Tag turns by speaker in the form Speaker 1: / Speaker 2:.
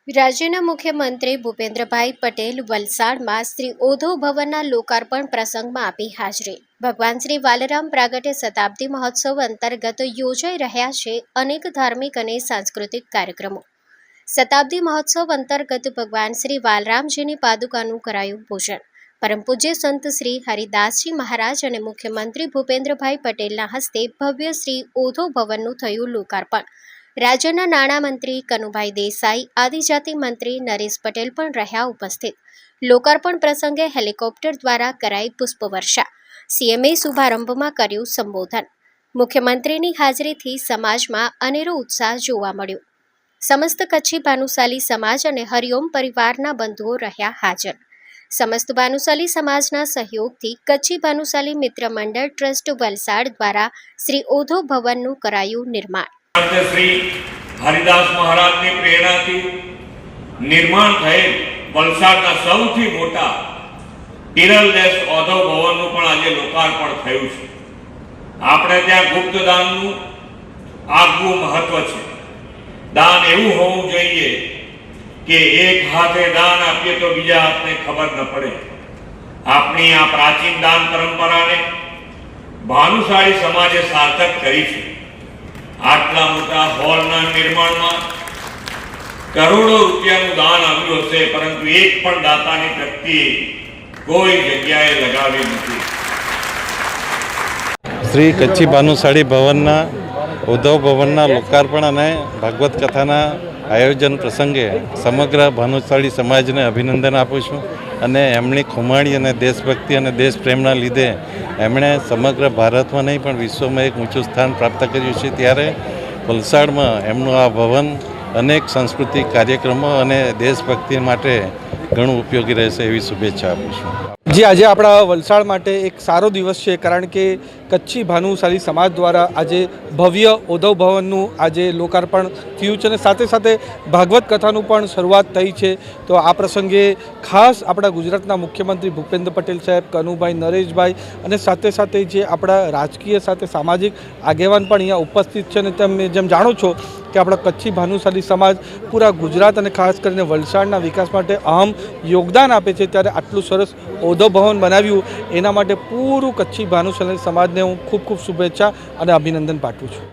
Speaker 1: રાજ્યના મુખ્યમંત્રી ભૂપેન્દ્રભાઈ પટેલ વલસાડમાં શ્રી ઓધવ ભવનના લોકાર્પણ પ્રસંગમાં આપી હાજરી। ભગવાન શ્રી વાલરામ પ્રાગટ્ય શતાબ્દી મહોત્સવ અંતર્ગત યોજાઈ રહ્યા છે અનેક ધાર્મિક અને સાંસ્કૃતિક કાર્યક્રમો। શતાબ્દી મહોત્સવ અંતર્ગત ભગવાન શ્રી વાલરામજીની પાદુકાનું કરાયું પૂજન। પરમ પૂજ્ય સંત શ્રી હરિદાસજી મહારાજ અને મુખ્યમંત્રી ભૂપેન્દ્રભાઈ પટેલના હસ્તે ભવ્ય શ્રી ઓધવ ભવનનું થયું લોકાર્પણ। રાજ્યના નાણામંત્રી કનુભાઈ દેસાઈ, આદિજાતિ મંત્રી નરેશ પટેલ પણ રહ્યા ઉપસ્થિત। લોકાર્પણ પ્રસંગે હેલિકોપ્ટર દ્વારા કરાઈ પુષ્પવર્ષા। સીએમએ શુભારંભમાં કર્યું સંબોધન। મુખ્યમંત્રીની હાજરીથી સમાજમાં અનેરો ઉત્સાહ જોવા મળ્યો। સમસ્ત કચ્છી ભાનુશાલી સમાજ અને હરિઓમ પરિવારના બંધુઓ રહ્યા હાજર। સમસ્ત ભાનુશાલી સમાજના સહયોગથી કચ્છી ભાનુશાલી મિત્ર મંડળ ટ્રસ્ટ વલસાડ દ્વારા શ્રી ઓધવ ભવનનું કરાયું નિર્માણ।
Speaker 2: શ્રી હરિદાસ મહારાજની પ્રેરણાથી નિર્માણ થયેલ વલસાડના સૌથી મોટા તિરલદેશ ઓધવ ભવનનું પણ આજે લોકાર્પણ થયું છે। આપણે ત્યાં ગુપ્ત દાનનું આગવું મહત્વ છે। દાન એવું હોવું જોઈએ કે એક હાથે દાન આપીએ તો બીજા હાથને ખબર ન પડે। આપણી આ પ્રાચીન દાન પરંપરાને ભાનુશાળી સમાજે સાર્થક કરી છે। આટલા મોટા હોલના નિર્માણમાં કરોડો રૂપિયાનું દાન આવ્યું હશે, પરંતુ એક પણ દાતાની વ્યક્તિ કોઈ જગ્યાએ લગાવી નથી।
Speaker 3: શ્રી કચ્છી ભાનુશાળી ભવનના ઉદ્ધવ ભવનના લોકાર્પણ અને ભાગવત કથાના આયોજન પ્રસંગે સમગ્ર ભાનુશાળી સમાજને અભિનંદન આપું છું। અને એમની ખુમાણી અને દેશભક્તિ અને દેશ પ્રેમના લીધે એમણે સમગ્ર ભારતમાં નહીં પણ વિશ્વમાં એક ઊંચું સ્થાન પ્રાપ્ત કર્યું છે। ત્યારે વલસાડમાં એમનું આ ભવન અનેક સાંસ્કૃતિક કાર્યક્રમો અને દેશભક્તિ માટે ઘણું ઉપયોગી રહેશે એવી શુભેચ્છા આપું છું।
Speaker 4: જે આજે આપણા વલસાડ માટે એક સારો દિવસ છે, કારણ કે કચ્છી ભાનુશાલી સમાજ દ્વારા આજે ભવ્ય ઓધવ ભવનનું આજે લોકાર્પણ થયું છે અને સાથે સાથે ભાગવત કથાનું પણ શરૂઆત થઈ છે। તો આ પ્રસંગે ખાસ આપણા ગુજરાતના મુખ્યમંત્રી ભૂપેન્દ્ર પટેલ સાહેબ, કનુભાઈ, નરેશભાઈ અને સાથે સાથે જે આપણા રાજકીય સાથે સામાજિક આગેવાન પણ અહીંયા ઉપસ્થિત છે। અને તમે જેમ જાણો છો કે આપણા કચ્છી ભાનુશાલી સમાજ પૂરા ગુજરાત અને ખાસ કરીને વલસાડના વિકાસ માટે અહમ યોગદાન આપે છે। ત્યારે આટલું સરસ ઓધવ ભવન બનાવ્યું એના માટે પૂરું કચ્છી ભાનુશાલી સમાજને હું ખૂબ ખૂબ શુભેચ્છા અને અભિનંદન પાઠવું છું।